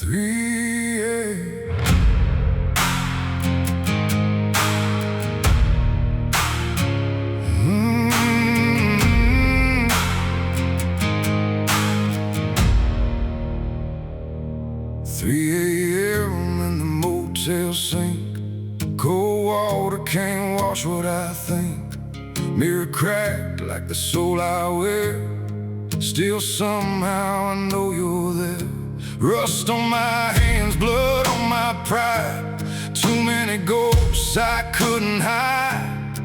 3 a.m. in the motel sink. Cold water can't wash what I think. Mirror cracked like the soul I wear. Still somehow I know you're there. Rust on my hands, blood on my pride. Too many ghosts I couldn't hide.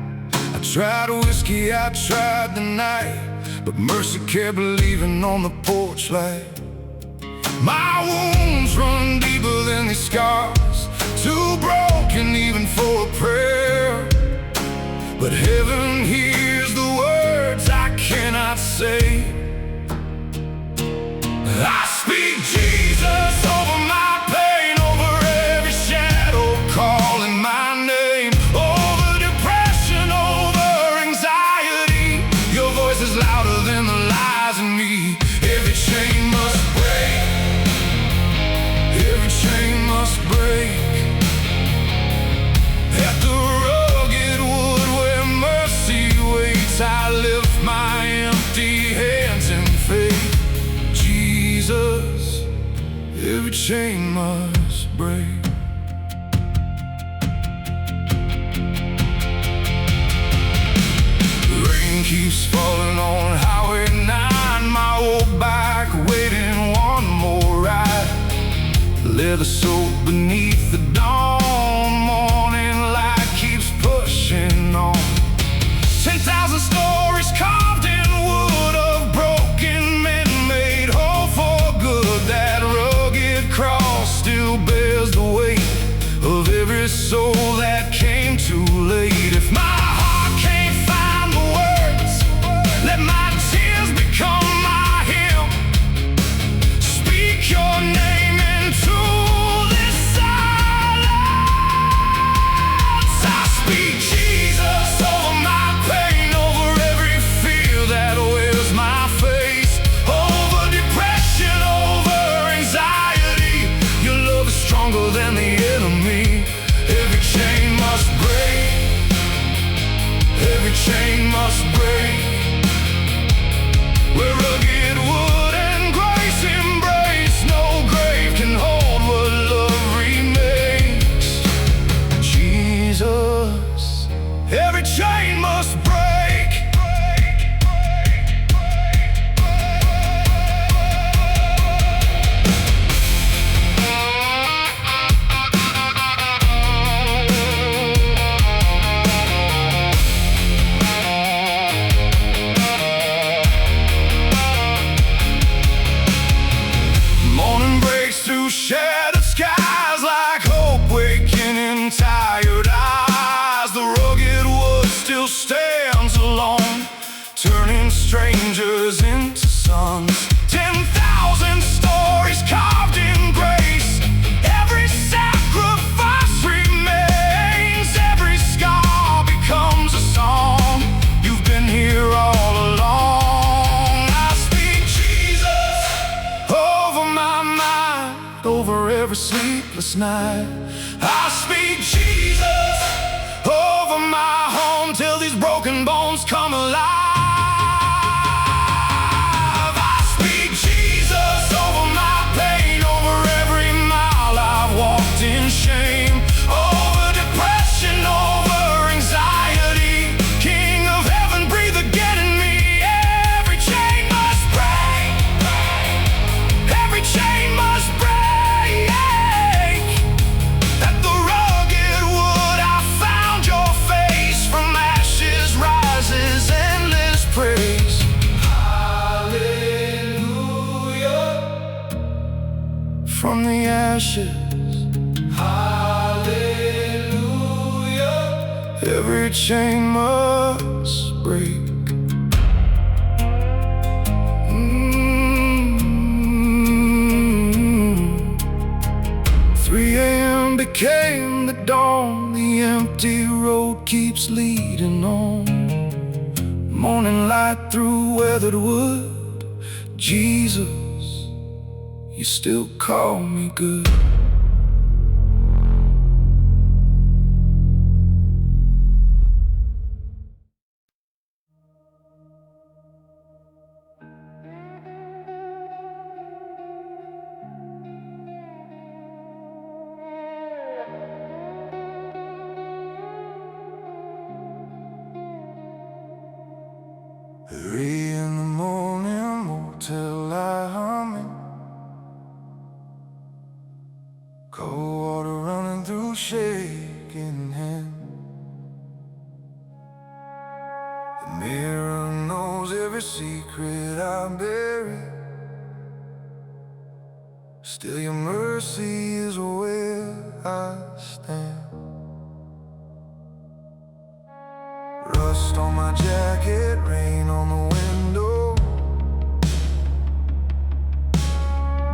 I tried whiskey, I tried the night, but mercy kept leaving on the porch light. My wounds run deeper than these scars, too broken even for a prayer. But heaven hears the words I cannot say. I speak Jesus over my pain, over every shadow calling my name, over depression, over anxiety. Your voice is louder than the lies in me. Every chain must break. Every chain must break. At the rugged wood where mercy waits, I lift my empty hands in faith. Jesus, every chain must break. Rain keeps falling on Highway 9, my old bike waiting one more ride. Leather soaked beneath the dawn, morning light keeps pushing on. 10,000 stories carved in wood of broken men made whole for good. That rugged cross still bears the weight of every soul that came too late. If my heart can't find the words, let my tears become my hymn. Speak your name into this silence. I speak Jesus over my pain, over every fear that wears my face, over depression, over anxiety. Your love is stronger than the enemy. Every chain must break. Every chain must break. Where rugged wood and grace embrace, no grave can hold what love remakes. Jesus, every chain must break. Morning breaks through shattered skies like hope waking in tired eyes. The rugged wood still stands alone, turning strangers into sons. 10,000 stories carved in grace. Every sacrifice remains. Every scar becomes a song. You've been here all along. I speak Jesus over my mind, over every sleepless night. I speak Jesus over my home till these broken bones come alive. I speak Jesus over my pain, over every mile I've walked in shame, over depression, over anxiety. King of heaven, breathe again in me. Every chain must break. Every chain must break. At the rugged wood I found your face. From ashes rises endless praise. Hallelujah. From the ashes, hallelujah. Every chain must break. 3 a.m. became the dawn. The empty road keeps leading on. Morning light through weathered wood. Jesus, you still call me good. Three in the morning, motel light humming, cold water running through shaking hand. The mirror knows every secret I bury, still your mercy is where I stand. Rust on my jacket, rain on the window,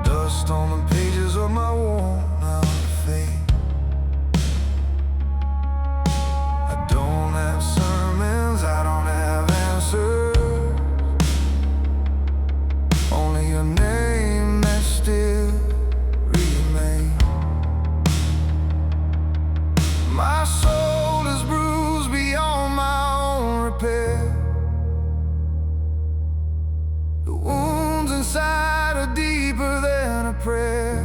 dust on the pages of my worn-out fate. I don't have sermons, I don't have answers, only your name that still remains. My soul is bruised beyond my repair. The wounds inside are deeper than a prayer,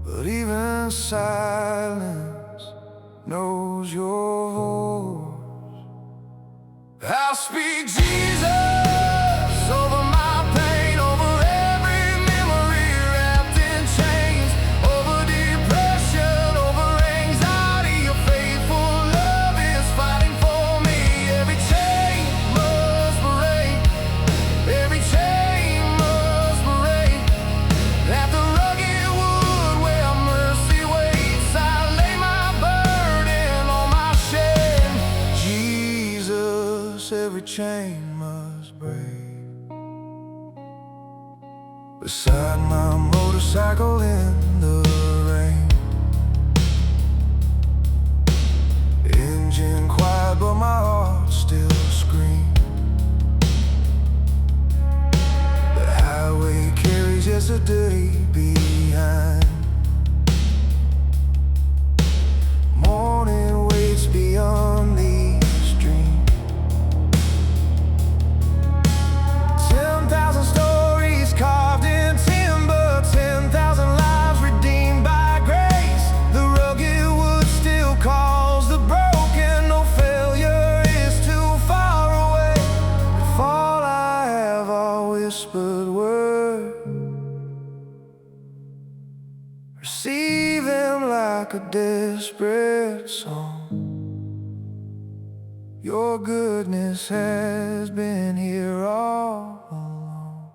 but even silence knows your voice. I'll speak Jesus over my pain, over every memory wrapped in chains, over depression, over anxiety. Your faithful love is fighting for me. Every chain must break, every chain must break. At the rugged wood where mercy waits, I lay my burden on my shame. Jesus, every chain must break. Beside my motorcycle in the rain, engine quiet but my heart still screams. The highway carries yesterday behind. Morning waits beyond these dreams. 10,000 stories carved in timber, 10,000 lives redeemed by grace. The rugged wood still calls the broken. No failure is too far away. If all I have are whispered words, receive them like a desperate song. Your goodness has been here all along.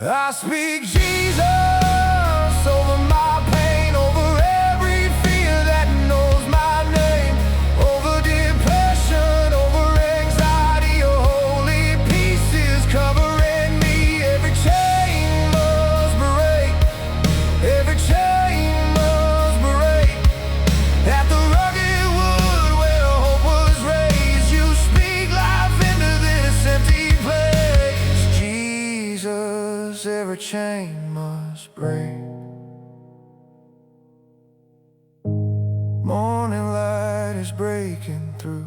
I speak Jesus over my pain, over every fear that knows my name, over depression, over anxiety. Your holy peace is covering me. Every chain must break, every chain must break. At the rugged wood where hope was raised, you speak life into this empty place. Jesus, every chain must break. Morning light is breaking through,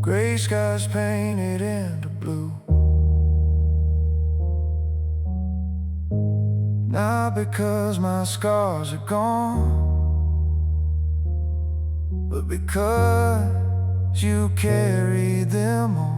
gray skies painted into blue. Not because my scars are gone, but because you carried them on.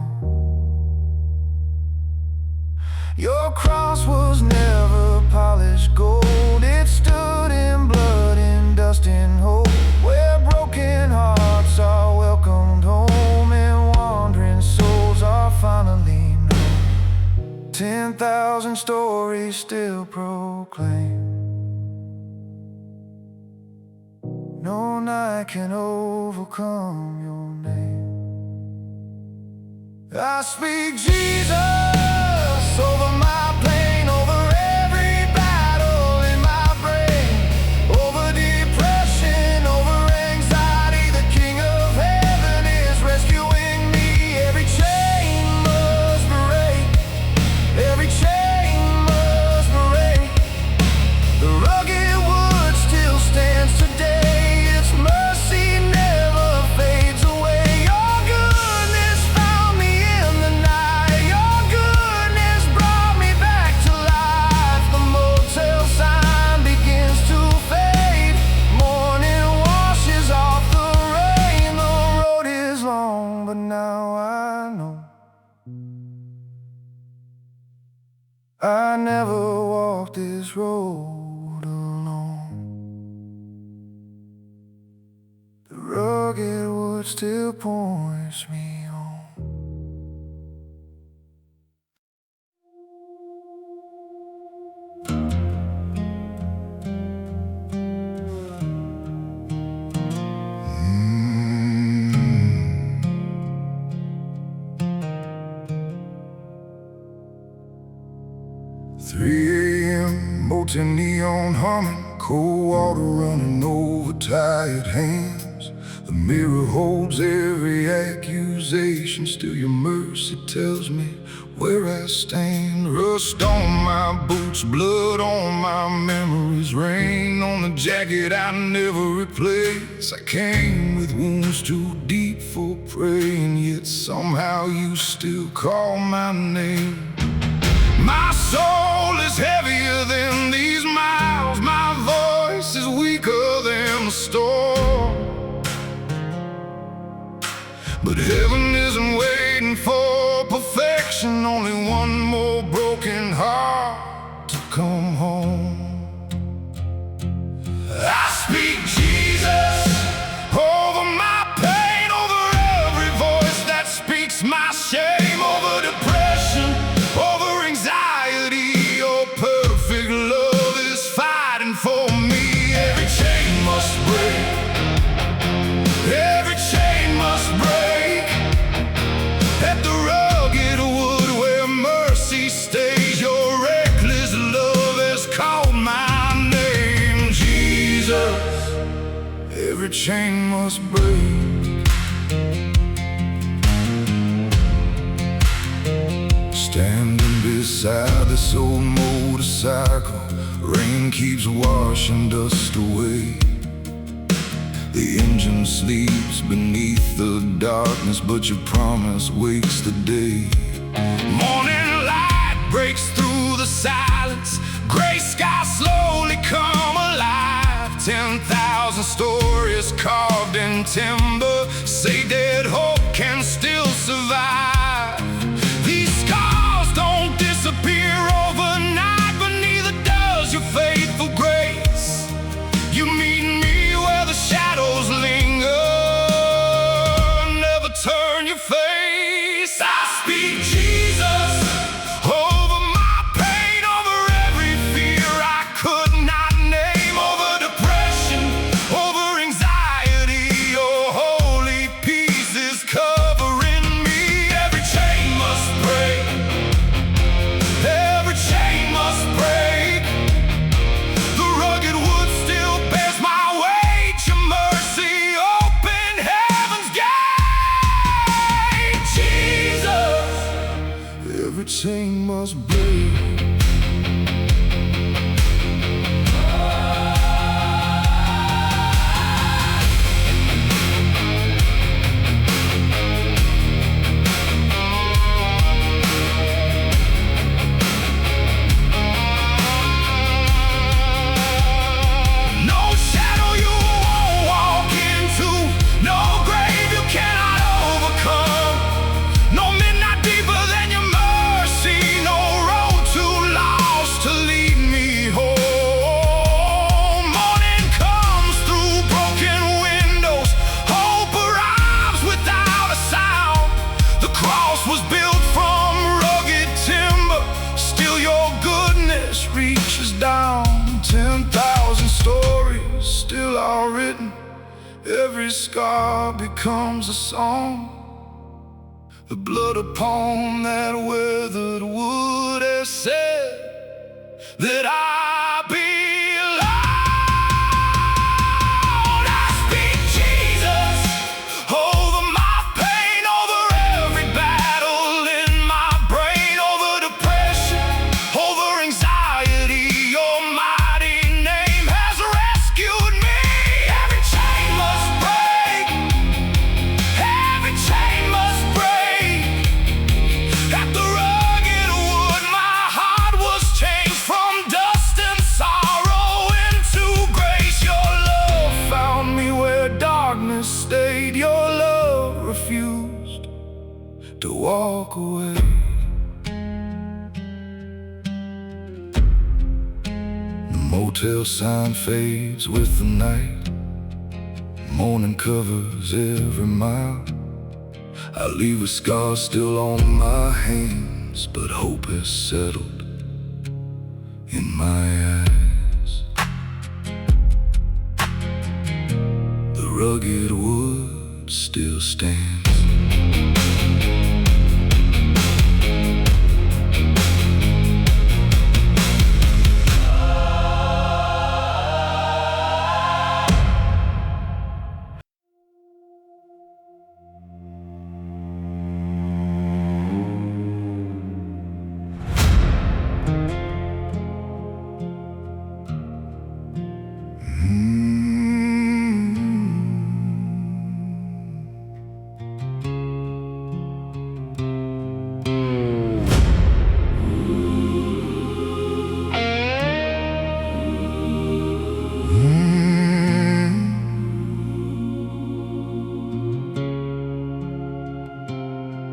Your cross was never polished gold. It stood in blood, in dust, in hope, where broken hearts are welcomed home and wandering souls are finally known. 10,000 stories still proclaim, no night can overcome your name. I speak Jesus over my pain, over every battle in my brain, over depression, over anxiety. The King of Heaven is rescuing me. Every chain now I know I never walked this road alone. The rugged wood still points me home. 3 a.m., motel neon humming, cold water running over tired hands. The mirror holds every accusation, still your mercy tells me where I stand. Rust on my boots, blood on my memories, rain on the jacket I never replace. I came with wounds too deep for praying, yet somehow you still call my name. My soul is heavier than these miles, my voice is weaker than the storm. But heaven isn't waiting for perfection, only one more broken heart to come home. I speak Jesus over my pain, over every voice that speaks my shame, over depression, over anxiety. Your perfect love is fighting for me. Every chain must break, every chain must break. At the rugged wood where mercy stays, your reckless love has called my name. Jesus, every chain must break. Standing beside this old motorcycle, rain keeps washing dust away. The engine sleeps beneath the darkness, but your promise wakes the day. Morning light breaks through the silence, gray skies slowly come alive. 10,000 stories carved in timber say dead hope can still survive. These scars don't disappear overnight, but neither does your faithful grace. You meet me where the shadows linger, never turn your face. I speak Jesus over my pain, over every fear I could not name, over depression, over anxiety. Your holy peace is covering me. Every chain must break, every chain must break. The rugged wood still bears my weight. Your mercy open heaven's gate. Jesus, every chain must break. No shadow you won't walk into, no grave you cannot overcome, no midnight deeper than your mercy, no road too lost to lead me home. Morning comes through broken windows, hope arrives without a sound. The cross was built from rugged timber, still your goodness reaches down. 10,000 stories still are written, every scar becomes a song. The blood upon that weathered wood has said that I belong. I speak Jesus over my pain, over every battle in my brain, over depression, over anxiety. Your mighty name has rescued me. Every chain must break, every chain must break. At the rugged wood my heart was changed from dust to walk away. The motel sign fades with the night, morning covers every mile. I leave with scars still on my hands, but hope has settled in my eyes. The rugged wood still stands.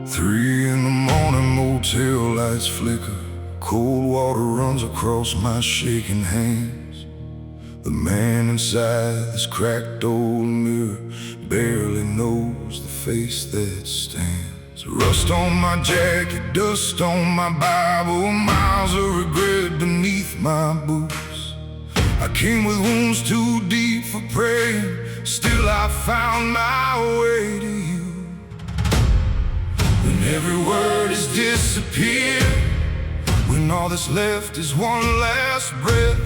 Three in the morning, motel lights flicker. Cold water runs across my shaking hands. The man inside this cracked old mirror barely knows the face that stands. Rust on my jacket, dust on my Bible, miles of regret beneath my boots. I came with wounds too deep for praying, still I found my way to you. When every word has disappeared, when all that's left is one last breath,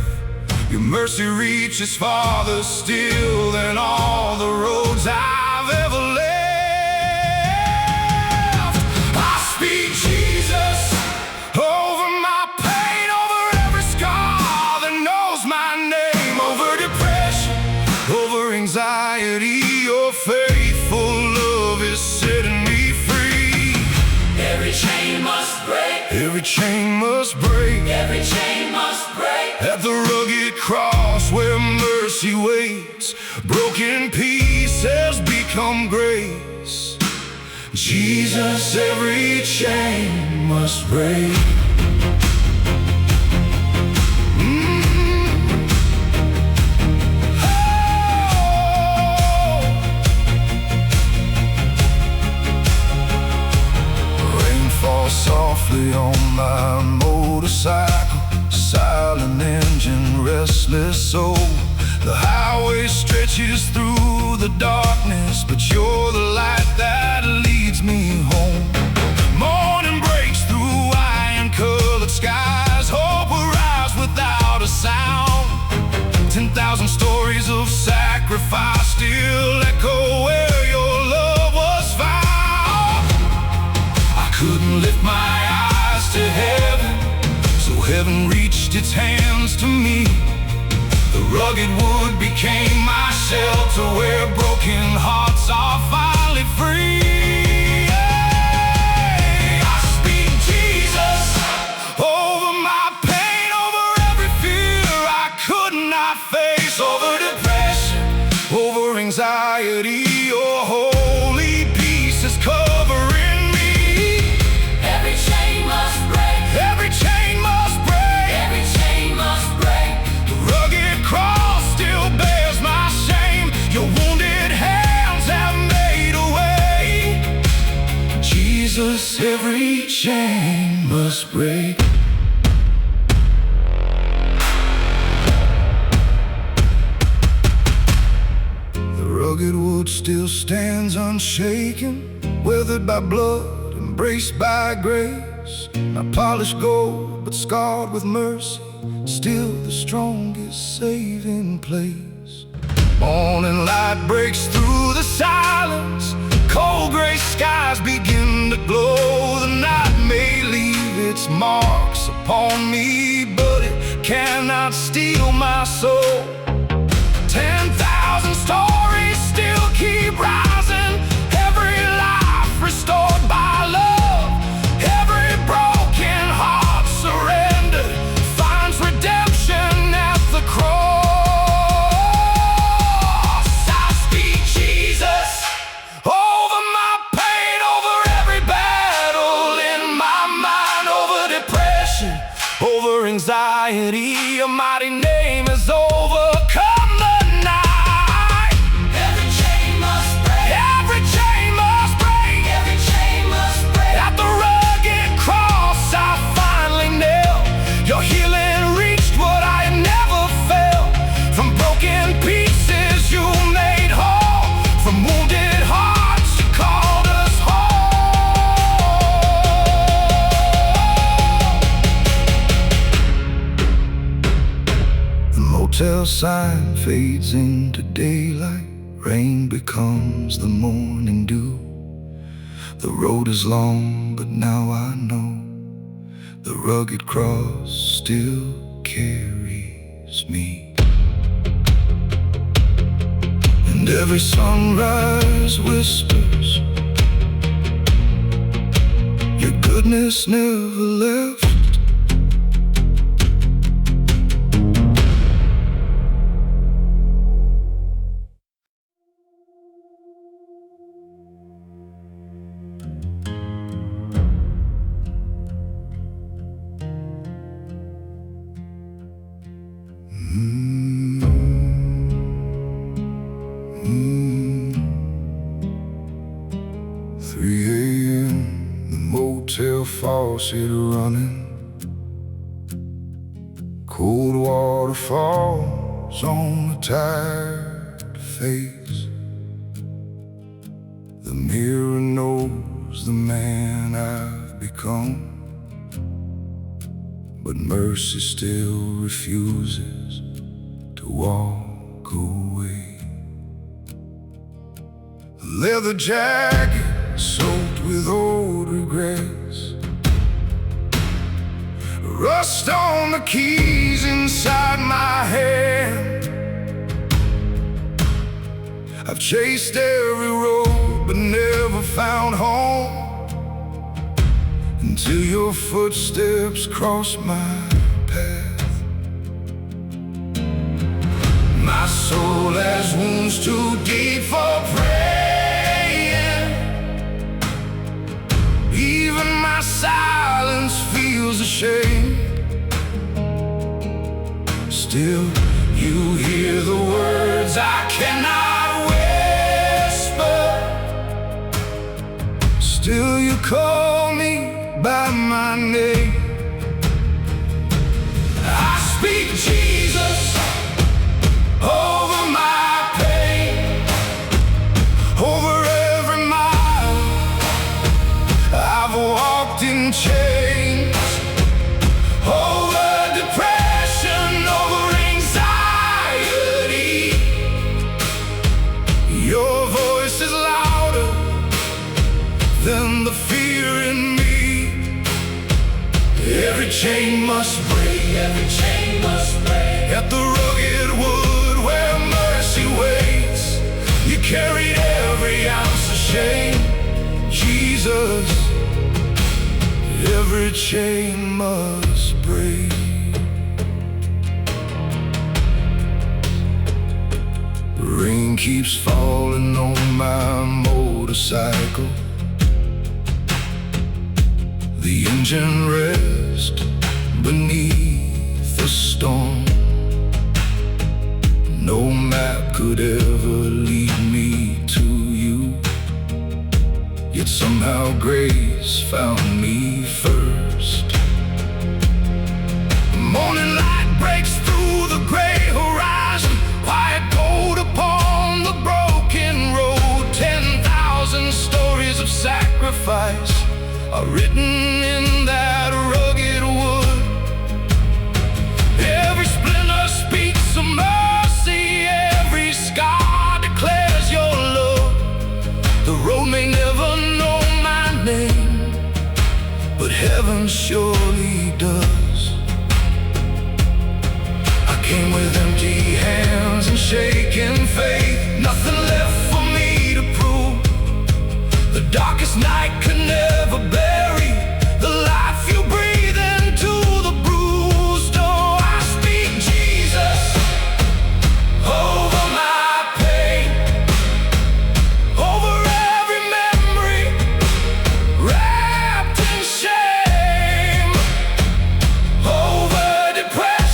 your mercy reaches farther still than all the roads I've ever left. I speak Jesus over my pain, over every scar that knows my name, over depression, over anxiety. Your faithful love is setting me free. Every chain must break. Every chain must break. Every chain must break. At the rugged cross where mercy waits, broken pieces become grace. Jesus, every chain must break. Softly on my motorcycle, silent engine, restless soul. The highway stretches through the darkness, but you're the light that leads me home. Morning breaks through iron-colored skies, hope arrives without a sound. 10,000 stories of sacrifice still echo where your love was found. Couldn't lift my eyes to heaven, so heaven reached its hands to me. The rugged wood became my shelter, where broken hearts are finally free. Hey, I speak Jesus over my pain, over every fear I could not face, over depression, over anxiety. Your holy peace is covering. Jesus, every chain must break. The rugged wood still stands unshaken, weathered by blood, embraced by grace. Not polished gold, but scarred with mercy, still the strongest saving place. Morning light breaks through the silence, cold gray skies begin to glow. The night may leave its marks upon me, but it cannot steal my soul. 10,000 stories still keep rising, every life restored by love. Every broken heart surrendered finds redemption at the cross. I speak Jesus over my pain, over every battle. anxiety, a mighty name has overcome the night. Every chain must break. Every chain must break. Every chain must break. At the rugged cross I finally nailed. Your healing reached what I had never felt. From broken pieces you made whole. From wounded hearts you called us home. The motel sign fades into daylight. Rain becomes the morning dew. The road is long, but now I know the rugged cross still carries me. And every sunrise whispers, your goodness never left. Mm-hmm. 3 a.m., the motel faucet running. Cold water falls on the tired face. The mirror knows the man I've become, but mercy still refuses to walk away. Leather jacket soaked with old regrets, rust on the keys inside my hand. I've chased every road but never found home, until your footsteps cross my path. My soul has wounds too deep for praying. Even my silence feels ashamed. Still, you hear the words I cannot whisper. Still, you call me by my name. I speak Jesus over my pain, over every mile I've walked in chains, over depression, over anxiety. Your voice is louder than the fear in me. Every chain must break. Every chain must break. At the rugged wood where mercy waits, you carried every ounce of shame. Jesus, every chain must break. Rain keeps falling on my motorcycle. The engine rests beneath the storm. No map could ever lead me to you, yet somehow grace found me first. The morning light breaks through the gray horizon, white gold upon the broken road. 10,000 stories of sacrifice are written in that rugged wood. Every splinter speaks of mercy, every scar declares your love. The road may never know my name, but heaven surely does. I came with empty hands and shaking faith, nothing left for me to prove. The darkest night could never bury the life you breathe into the bruised. Oh, I speak Jesus over my pain, over every memory wrapped in shame, over depression.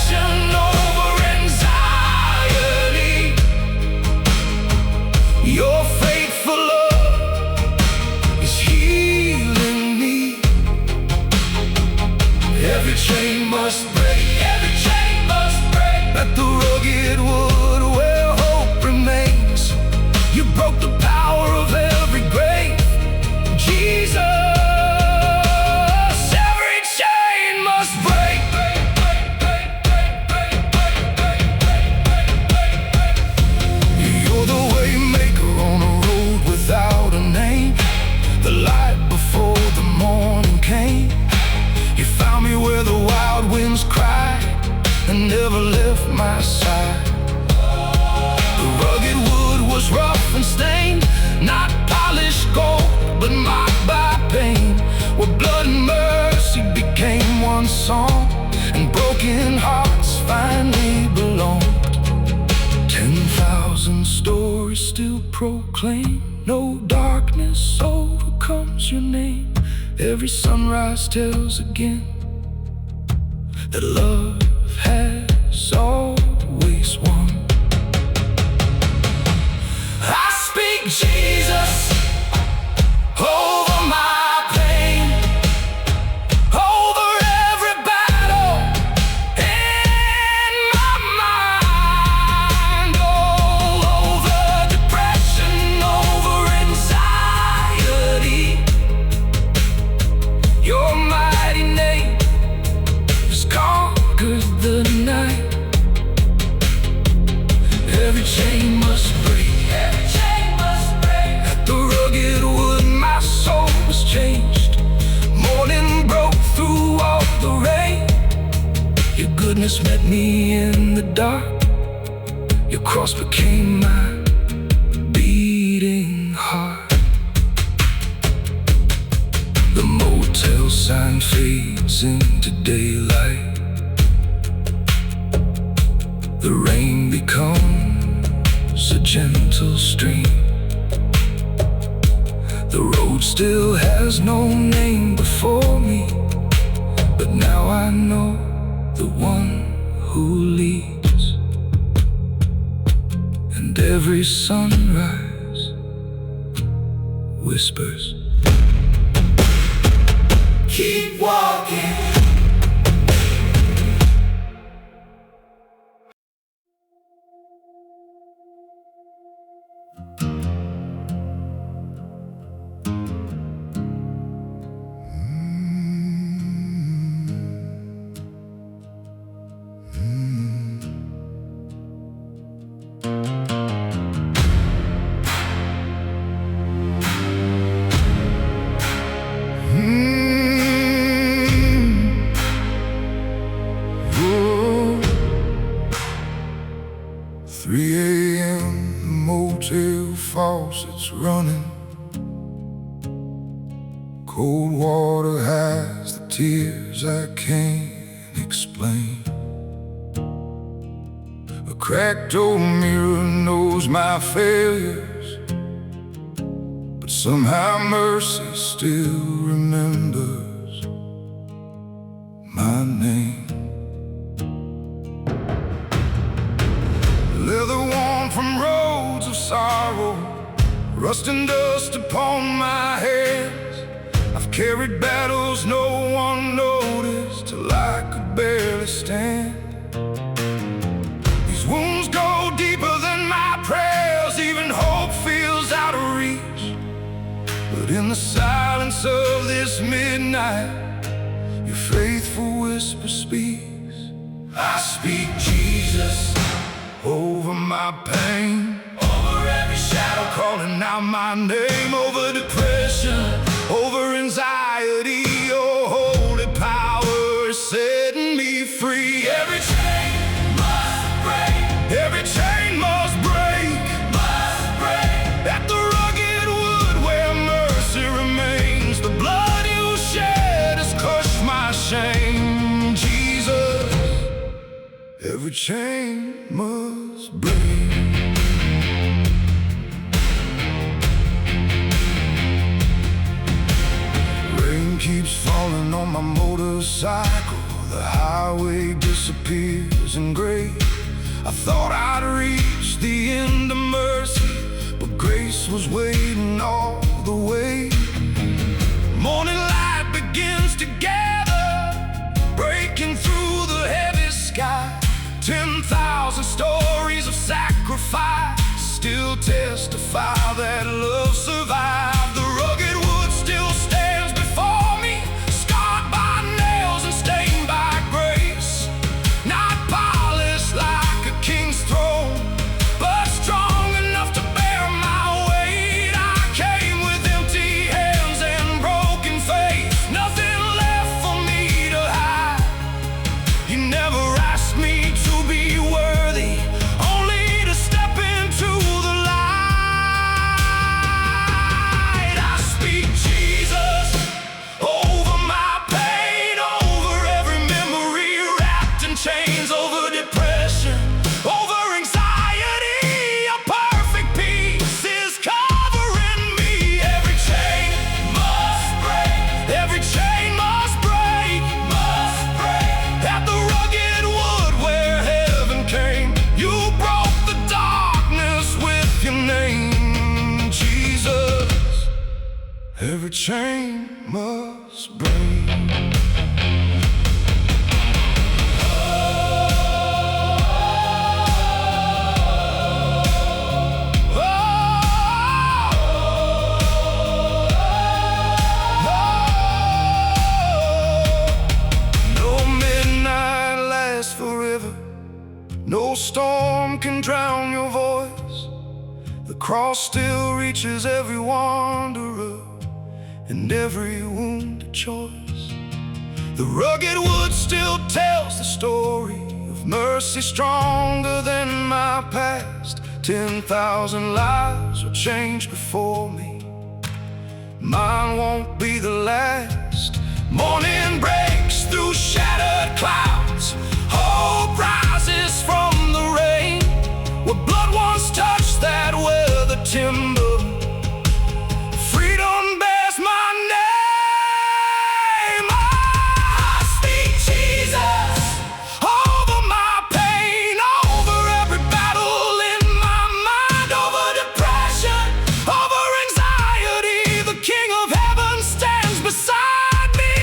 proclaim, no darkness overcomes your name. Every sunrise tells again that love has always won. I speak Jesus over my pain, over every battle in my mind, all over depression, over anxiety. Your mighty name has conquered the night. Every chain must break, every chain must break. At the rugged wood my soul was changed. Morning broke through all the rain. Your goodness met me in the dark. Your cross became my beating heart. The motel sign fades into daylight. The rain becomes a gentle stream. The road still has no name before me, but now I know the one who leads. And every sunrise whispers, keep walking. Oh, 3 a.m. the motel faucet's running. Cold water has the tears I can't explain. A cracked old mirror knows my failures, but somehow mercy still remembers my name. Leather worn from roads of sorrow, rust and dust upon my hands. I've carried battles no one noticed till I could barely stand. These wounds go deeper than my prayers, even hope feels out of reach. But in the silence of this midnight, your faithful whisper speaks. I speak Jesus over my pain, over every shadow calling out my name, over depression, over anxiety. Your holy power is setting me free. Every chain must break, every chain must break, must break. At the rugged wood where mercy remains, the blood you shed has crushed my shame. Jesus, every chain must break. Rain keeps falling on my motorcycle. The highway disappears in gray. I thought I'd reached the end of mercy, but grace was waiting all the way. Morning light begins to gather, breaking through the heavy sky. 10,000 stories of sacrifice still testify that love survived. The rugged wood still stands before me, scarred by nails and stained by grace. Not polished like a king's throne, but strong enough to bear my weight. I came with empty hands and broken faith, nothing left for me to hide. You never asked me to be worthy, only to step into the light. chain must break. No storm can drown your voice. The cross still reaches every wanderer and every wounded choice. The rugged wood still tells the story of mercy stronger than my past. 10,000 lives were changed before me. Mine won't be the last. Morning breaks through shattered clouds. Hope rises from the rain. Where blood once touched that weathered timber, freedom bears my name. I speak Jesus over my pain, over every battle in my mind, over depression, over anxiety. The King of Heaven stands beside me.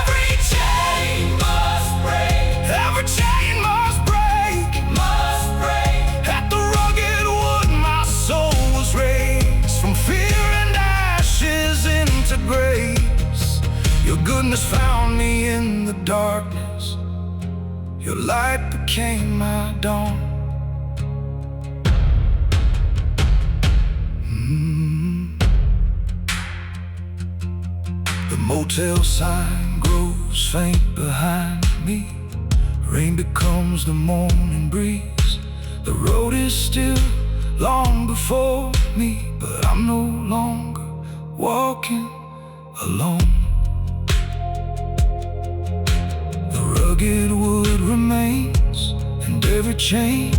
Every chain must break. Every chain must break. Must break. At the rugged wood my soul was raised, from fear and ashes into grace. Your goodness found me in the darkness. Your light became my dawn. The motel sign grows faint behind me. Rain becomes the morning breeze. The road is still long before me, but I'm no longer walking alone. The rugged wood remains, and every chain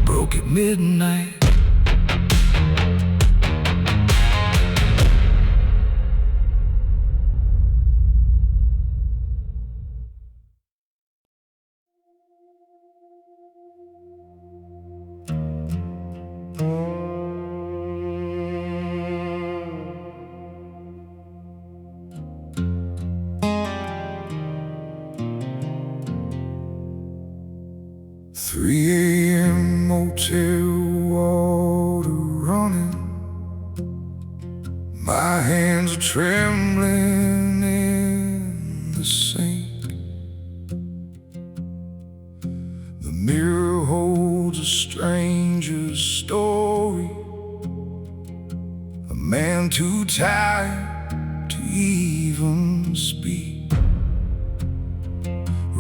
broke at midnight. "3 a.m. motel water running. My hands are trembling in the sink. The mirror holds a stranger's story, a man too tired to even speak.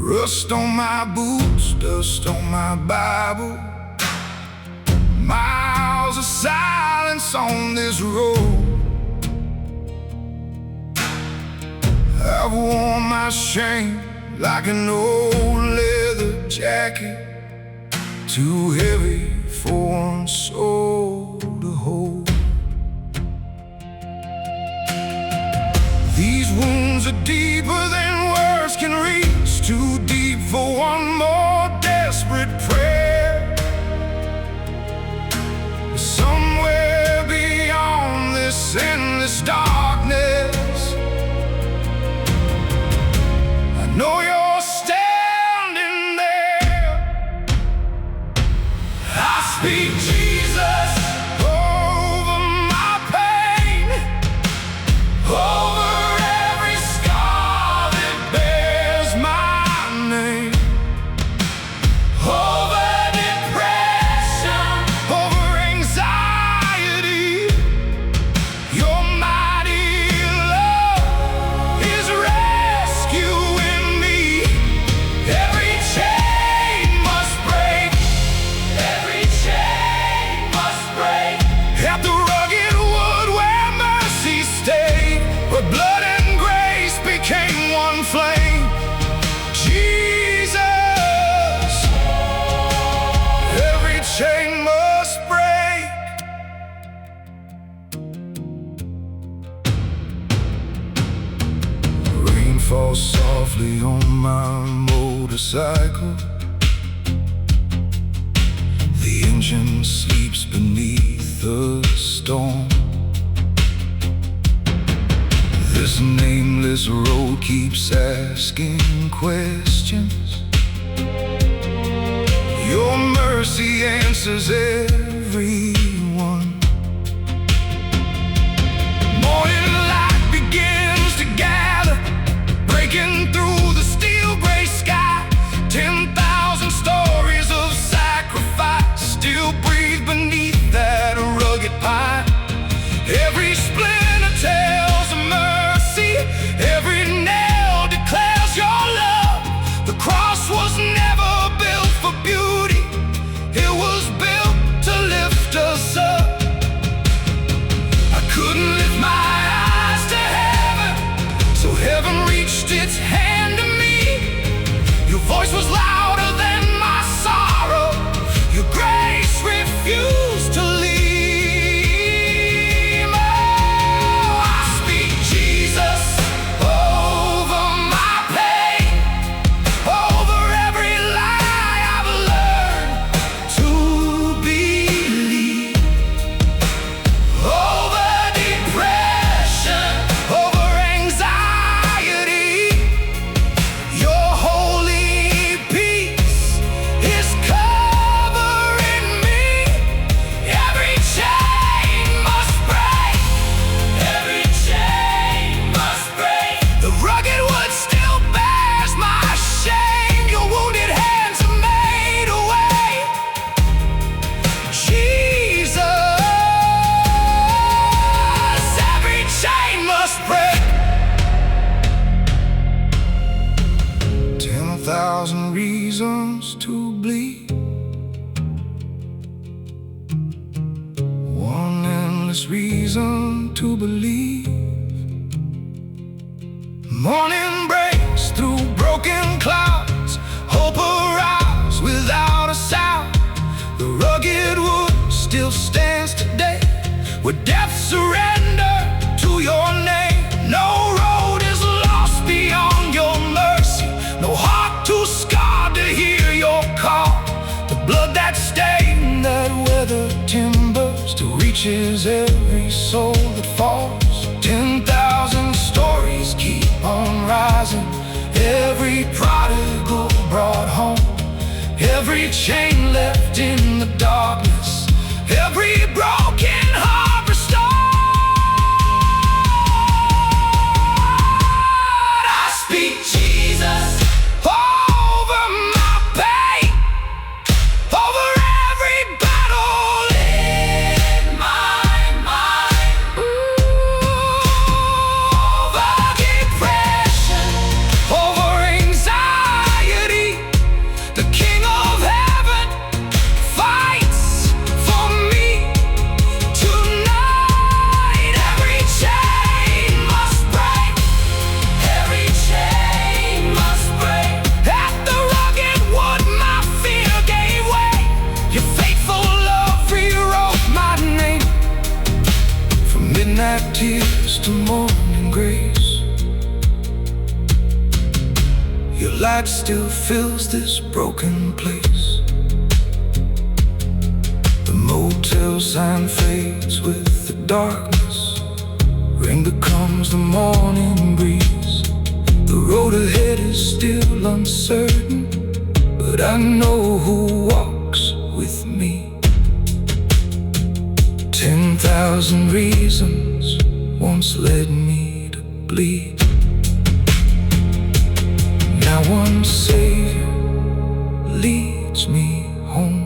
Rust on my boots, dust on my Bible, miles of silence on this road. I've worn my shame like an old leather jacket, too heavy for one soul to hold. These wounds are deeper than words can reach, too deep for one more desperate prayer. Somewhere beyond this endless darkness, I know you're standing there. I speak Jesus over my pain, over every scar that bears my name, over depression, over anxiety. Your mighty love is rescuing me. Every chain must break. Every chain must break. At the rugged wood where mercy stayed, where blood and grace became one flame. Jesus, every chain must break. Rain falls softly on my motorcycle. The engine sleeps beneath the storm. This nameless road keeps asking questions. Your mercy answers everyone. Morning light begins to gather, breaking through the steel gray sky. 10,000 stories of sacrifice still breathe beneath that rugged pine. Every splinter tells of mercy, every nail declares your love. The cross was never built for beauty, it was built to lift us up. I couldn't lift my eyes to heaven, so heaven reached its hand to me. Your voice was louder than my sorrow, your grace refused to leave. Thousand reasons to bleed, one endless reason to believe. Morning breaks through broken clouds, hope arrives without a sound. The rugged wood still stands today, where death surrendered to your name. No road is lost beyond your mercy, no heart too scarred to hear your call. The blood that stained that weathered timber still reaches every soul that falls. 10,000 stories keep on rising, every prodigal brought home, every chain left in the darkness, every broken heart restored. I speak Jesus over my pain, over every battle in my mind, over depression, over anxiety. The King of Heaven fights for me tonight. Every chain must break, every chain must break. At the rugged wood my fear gave way, your faithful love rewrote my name. From midnight tears to morning grace, your light still fills this broken place. The motel sign fades with the darkness, rain becomes the morning breeze. The road ahead is still uncertain, but I know who walks with me. 10,000 reasons once led me to bleed. Now one Savior leads me home.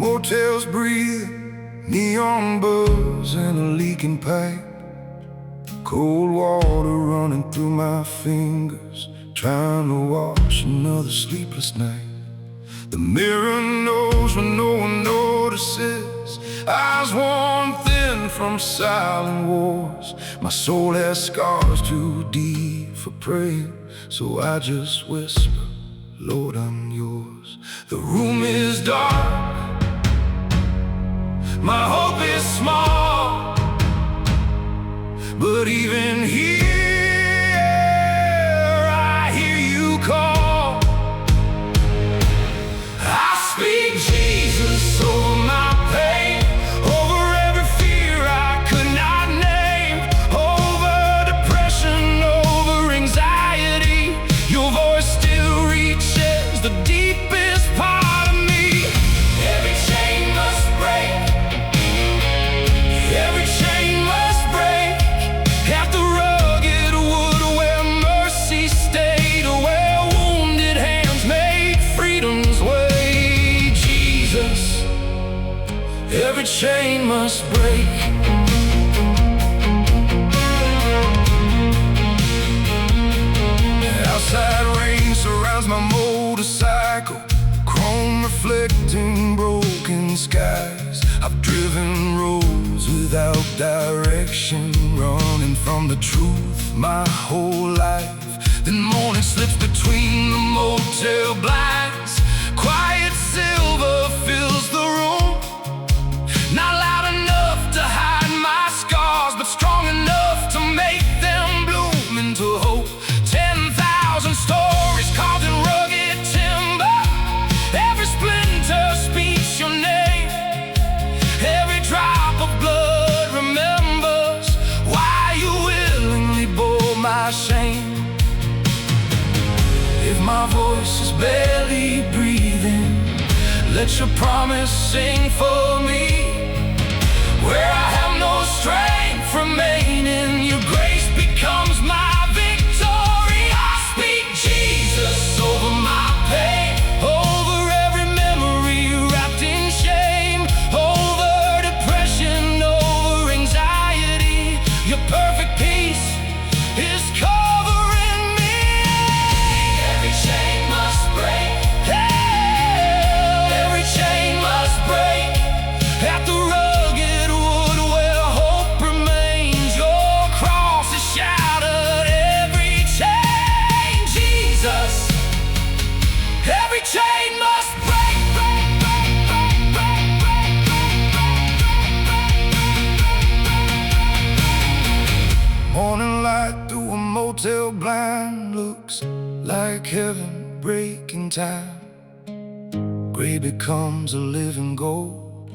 Motel's breathing, neon buzz and a leaking pipe, cold water running through my fingers, trying to wash another sleepless night. The mirror knows when no one notices. Eyes worn thin from silent wars. My soul has scars too deep for praying, so I just whisper, Lord, I'm yours. The room is dark, my hope is small, but even here I hear you call. I speak Jesus over my pain, over every fear I could not name, over depression, over anxiety. Your voice still reaches the deepest part of me. Every chain must break, every chain must break. At the rugged wood where mercy stayed, where wounded hands made freedom's way. Jesus, every chain must break. Outside rain surrounds my motorcycle, chrome reflecting broken skies. I've driven roads without direction, running from the truth my whole life. Then morning slips between the motel blinds. Quiet silver fills the room, not loud enough to hide my scars, but strong enough to make them bloom into hope. 10,000 stories carved in rugged timber, every splinter speaks your name. Every drop of blood remembers why you willingly bore my shame. If my voice is barely breathing, let your promise sing for me. Where I have no strength remaining, your grace becomes my victory. I speak Jesus over my pain, over every memory wrapped in shame, over depression, over anxiety. Your perfect peace is covering me. Every chain must break, every chain must break. At the rugged wood where hope remains, your cross is shattered. Every chain, Jesus, every chain must break, break, break, break, break, break. Morning light through a motel blind looks like heaven breaking time. Gray becomes a living gold,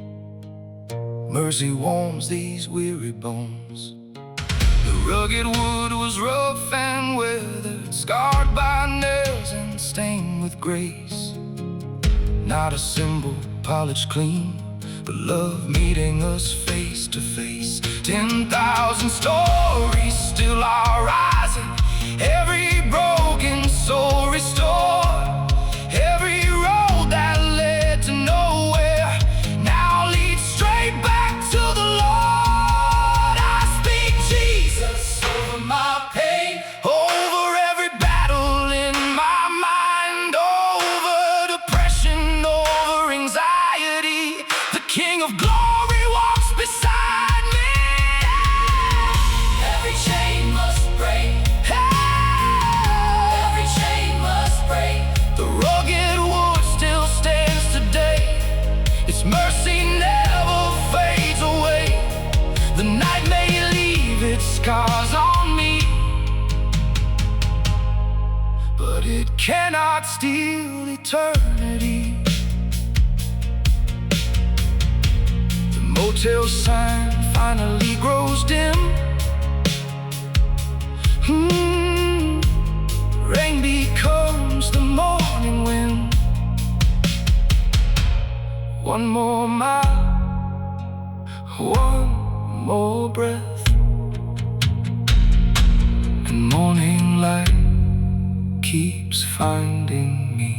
mercy warms these weary bones. The rugged wood was rough and weathered, scarred by nails and stained with grace. Not a symbol polished clean, but love meeting us face to face. 10,000 stories still are rising, every broken soul restored. Every road that led to nowhere now leads straight back to the Lord. I speak Jesus over my pain, over every battle in my mind, over depression, over anxiety. The King of Glory walks beside me. Every chain must break, every chain must break. The rugged wood still stands today, its mercy never fades away. The night may leave its scars on me, but it cannot steal eternity. The motel sign finally grows dim. Rain becomes the morning wind. One more mile, one more breath, and morning light keeps finding me.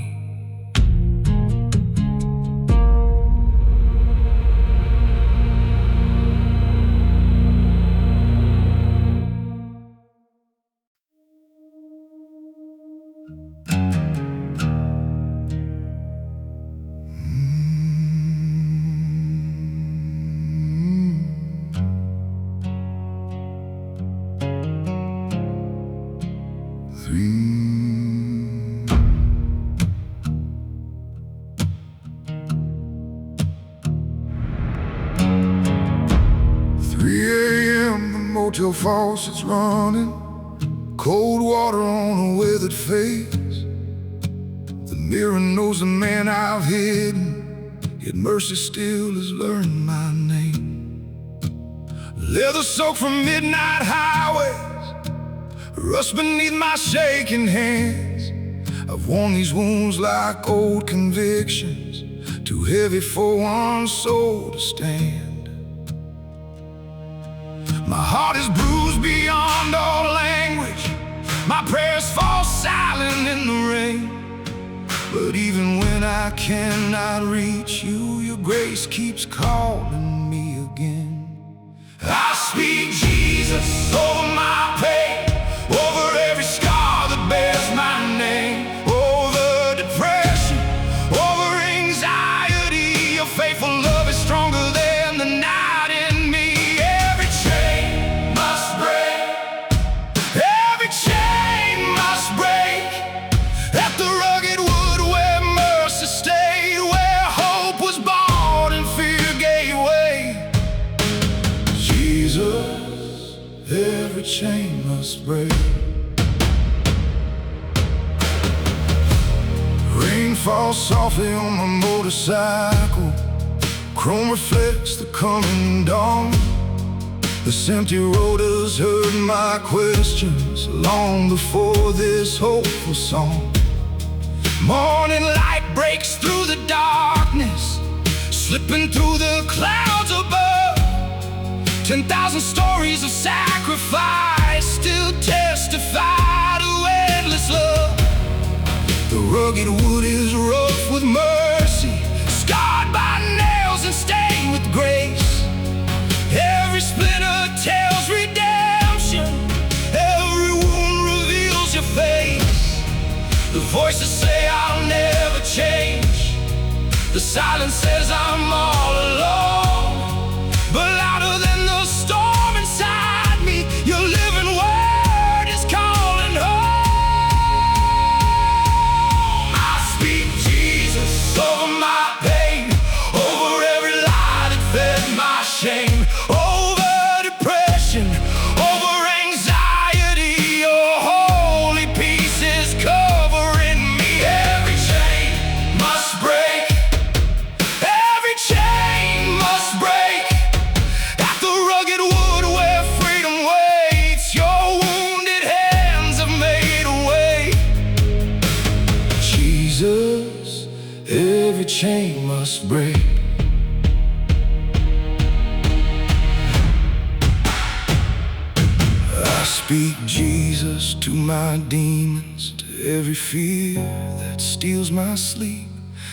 Motel faucets running, cold water on a weathered face. The mirror knows the man I've hidden, yet mercy still has learned my name. Leather soaked from midnight highways, rust beneath my shaking hands. I've worn these wounds like old convictions, too heavy for one soul to stand. My heart is bruised beyond all language, my prayers fall silent in the rain. But even when I cannot reach you, your grace keeps calling me again. I speak Jesus over my pain, over every scar that bears my name, over depression, over anxiety. Your faithful love is stronger than the night in me. Every chain must break, every chain must break, at the rugged wood where mercy stayed, where hope was born and fear gave way. Jesus, every chain must break. Rain falls softly on my motorcycle, chrome reflects the coming dawn. This empty road has heard my questions long before this hopeful song. Morning light breaks through the darkness, slipping through the clouds above. 10,000 stories of sacrifice still testify to endless love. The rugged wood is rough with mercy, scarred by nails and stained with grace. Every splinter tells redemption, every wound reveals your face. The voices say I'll never change, the silence says I'm all alone. But louder than the storm inside me, your living word is calling home. I speak Jesus over my pain, over every lie that fed my shame, over depression, over anxiety. Your holy peace is covering me. Every chain must break, every chain must break, at the rugged wood where freedom waits. Your wounded hands have made a way. Jesus, every chain must break. I speak Jesus to my demons, to every fear that steals my sleep,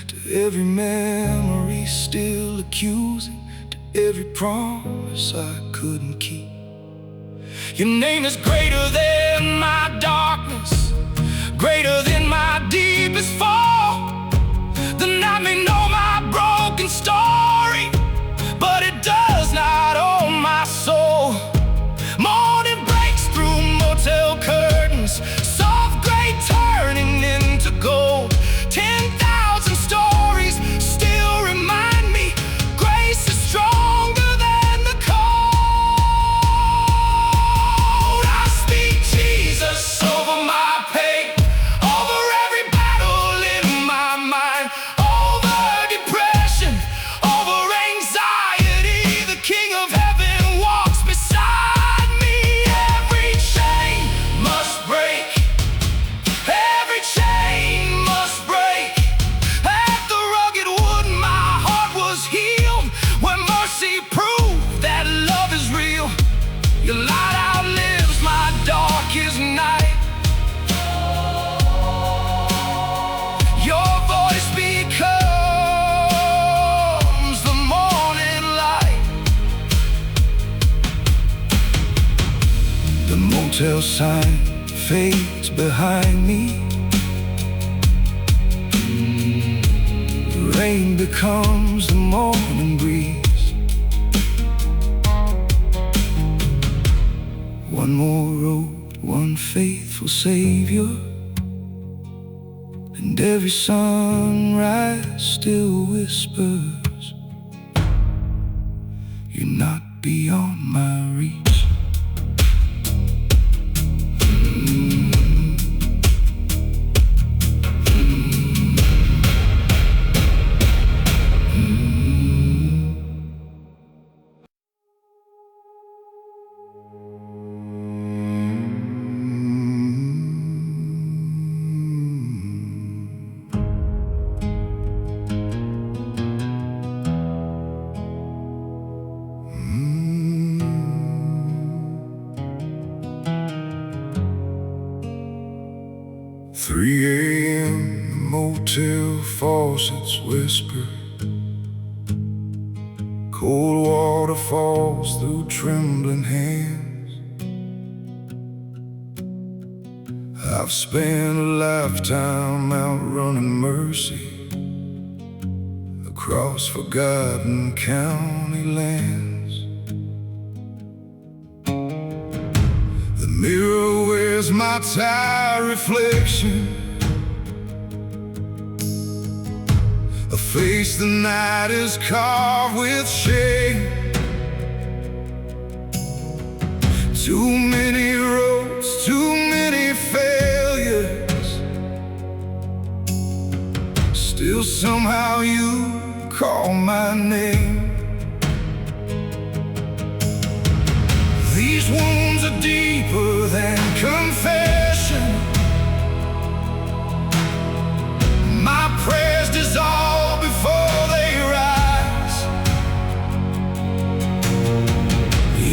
to every memory still accusing, to every promise I couldn't keep. Your name is greater than my darkness, greater than my deepest fall. The night may know my broken story, but it does not own my soul. Morning breaks through motel curtains, soft gray turning into gold. 10,000 stories still remind me grace is stronger than the cold. I speak Jesus over my pain, over every battle in my mind, over depression, over anxiety. The King of Heaven walks beside me. Every chain must break, every chain must break, at the rugged wood my heart was healed, when mercy proved that love is real. Your light outlives my darkest night, your voice becomes the morning light. The motel sign fades behind me, rain becomes the morning breeze. One more road, one faithful Savior, and every sunrise still whispers, you're not beyond my reach. Three a.m. the motel faucets whisper, cold water falls through trembling hands. I've spent a lifetime outrunning mercy across forgotten county lands. The mirror wears my tired reflection, a face the night is carved with shame. Too many roads, too many failures, still somehow you call my name. These wounds are deeper than confession. My prayers dissolve before they rise,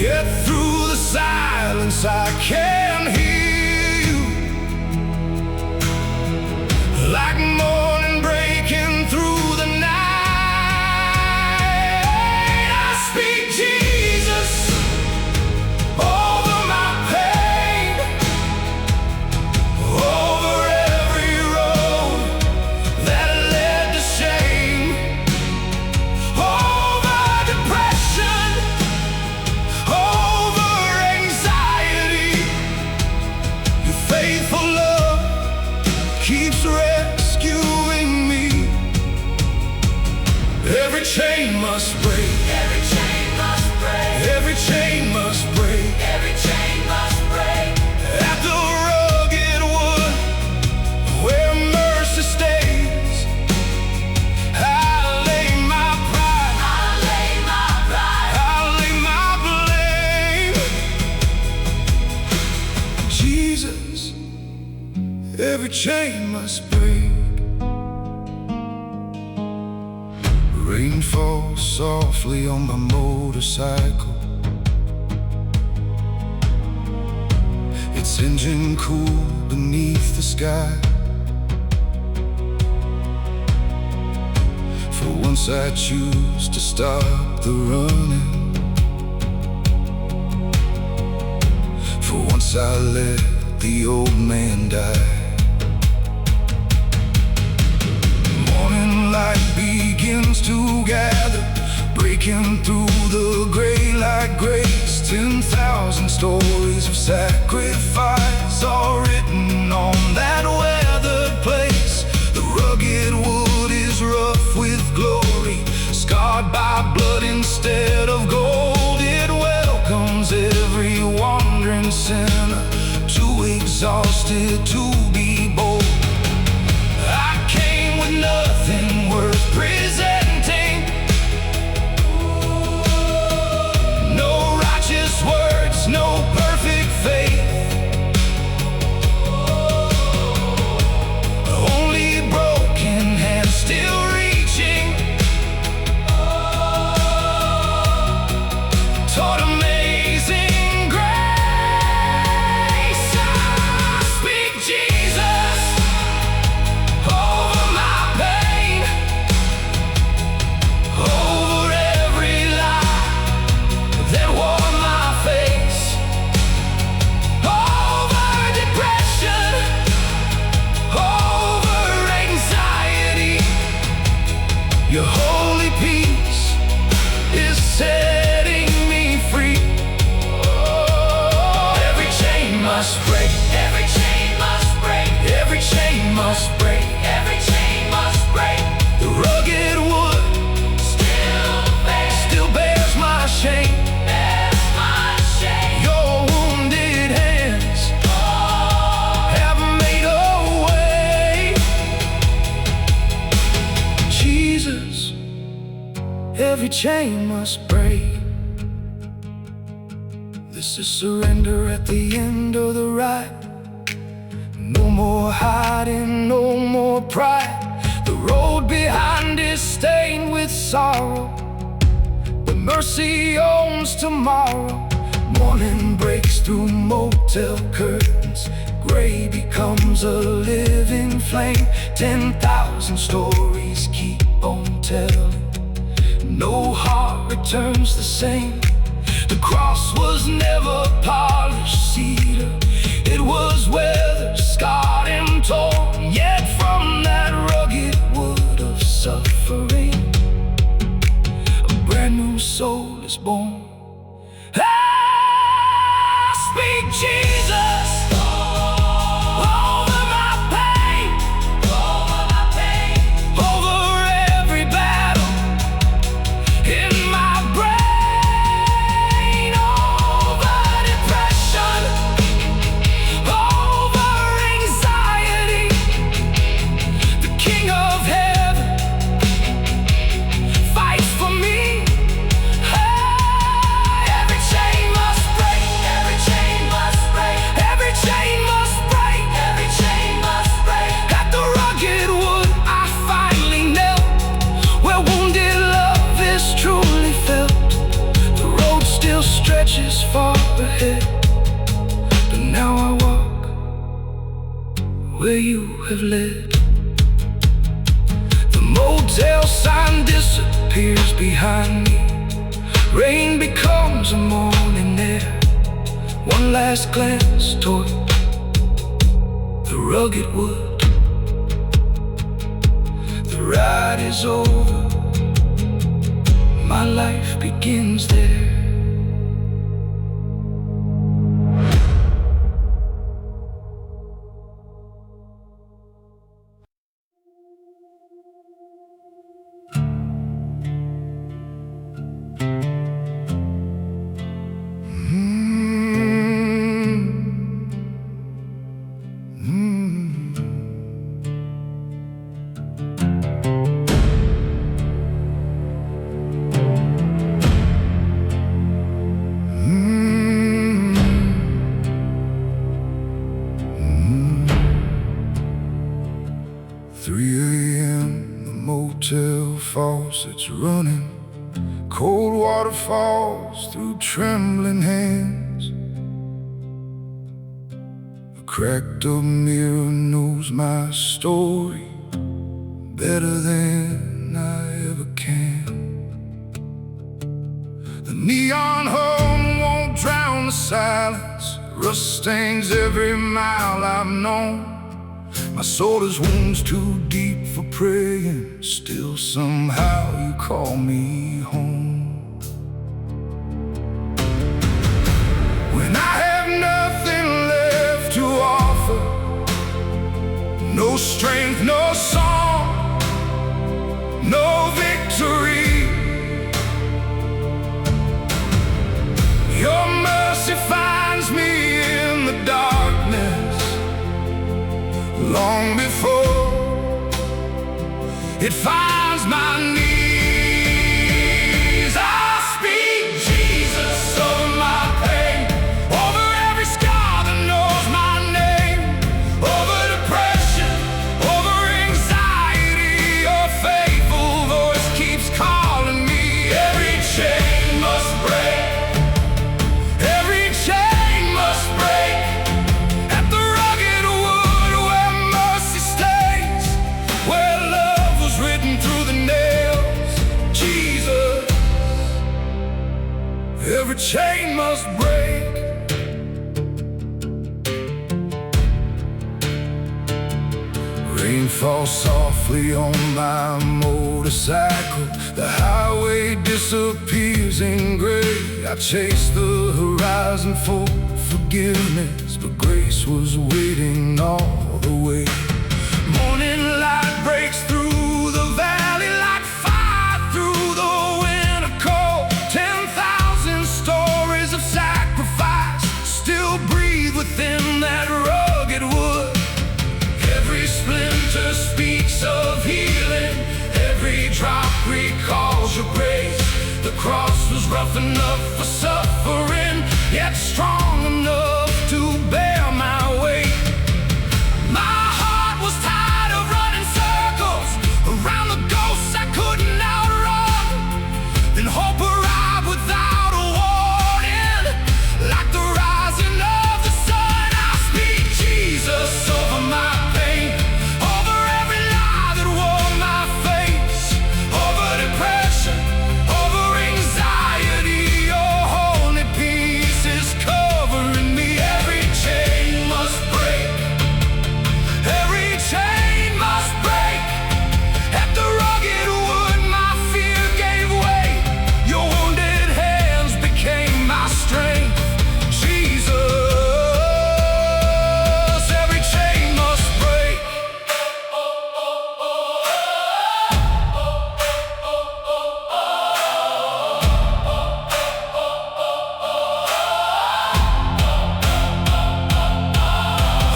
yet through the silence I can hear you, like morning breaking through the night. I speak Jesus over my pain, over every road that led to shame, over depression, over anxiety. Your faithful love keeps rescuing me. Every chain must break, Every chain must break. every chain must break. Every chain must break. At the rugged wood where mercy stays, I lay my pride, I lay my pride. I lay my blame. Jesus, every chain must break. Rain falls softly on my motorcycle, its engine cool beneath the sky. For once I choose to stop the running, for once I let the old man die. Morning light begins to gather, breaking through the gray like grace. 10,000 stories of sacrifice are written on that weathered place. The rugged wood is rough with glory, scarred by blood instead of gold. It welcomes every wandering sinner, too exhausted to be bold. I came with nothing worth presenting, no righteous words, no perfect faith, only broken hands still reaching, taught amazing grace. I speak Jesus. chain must break. This is surrender at the end of the ride. No more hiding, no more pride. The road behind is stained with sorrow, but mercy owns tomorrow. Morning breaks through motel curtains. Gray becomes a living flame. 10,000 stories keep on telling. No heart returns the same. The cross was never polished cedar. It was weathered, scarred and torn. Yet from that rugged wood of suffering, a brand new soul is born. Speak Jesus over my pain, over every battle in my brain, over depression, over anxiety. The King of Heaven fights for me. Every chain must break, every chain must break, every chain must break, every chain must break. At the rugged wood I finally knelt, where wounded love is truly felt. The road still stretches far ahead, but now I walk where you have led. The motel sign disappears behind me. Rain becomes a morning air. One last glance toward the rugged wood. The ride is over, my life begins there. Motel faucets running, cold water falls through trembling hands. A cracked up mirror knows my story better than I ever can. The neon hum won't drown the silence. Rust stains every mile I've known. My soul is wounds too deep for praying. Still somehow you call me home. When I have nothing left to offer, no strength, no song, no victory, your mercy finds me in the darkness. Long before it finds my knees, I speak Jesus over my pain, over every scar that knows my name, over depression, over anxiety. Your faithful voice keeps calling me. Every chain must break, every chain must break. At the rugged wood where mercy stays, where love was written through the nails. Jesus, every chain must break. Rain falls softly on my motorcycle. The highway disappears in gray. I chase the horizon for forgiveness, but grace was waiting all the way. Morning light breaks through the valley like fire through the winter cold. 10,000 stories of sacrifice still breathe within that rugged wood. Every splinter speaks of healing, every drop recalls your grace. cross was rough enough for suffering, yet strong enough to bear my weight. My heart was tired of running circles around the ghosts I couldn't outrun. Then hope arrived without a warning, like the rising of the sun. I speak Jesus over my pain, over every lie that wore my face, over depression, over anxiety. Your holy peace is covering me. Every chain must break, every chain must break. At the rugged wood my fear gave way, your wounded hands became my strength. Jesus, every chain must break.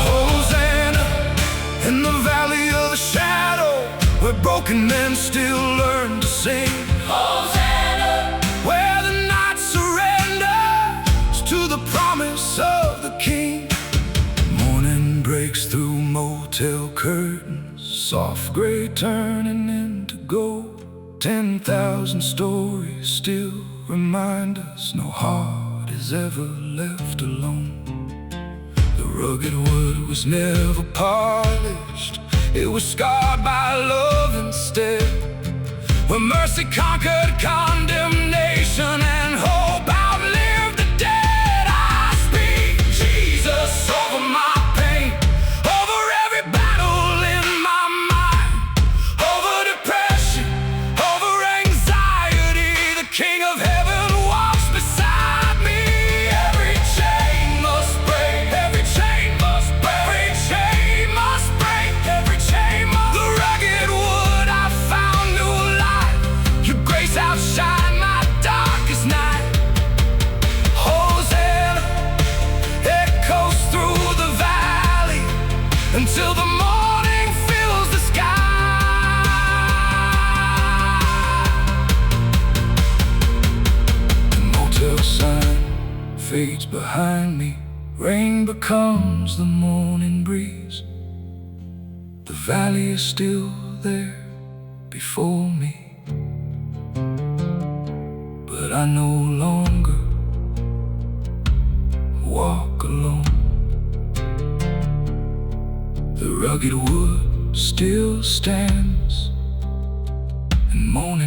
Hosanna in the valley of the shadow, where broken men still learn to sing. Hosanna, Where the night surrenders to the promise of the King. Morning breaks through motel curtains, soft gray turning into gold. 10,000 stories still remind us no heart is ever left alone. The rugged wood was never polished, it was scarred by love instead. Where mercy conquered condemnation and hope outlived the dead. I speak Jesus over my pain, over every battle in my mind, over depression, over anxiety. The King of Heaven walks beside me. Every chain must break, every chain must break, every chain must break, every chain must. The rugged wood I found new life, your grace outshine my darkest night. Hosanna echoes through the valley until the morning fills the sky. The motel sign fades behind me, rain becomes the morning breeze. The valley is still there before me, but I no longer walk alone. The rugged wood still stands, and morning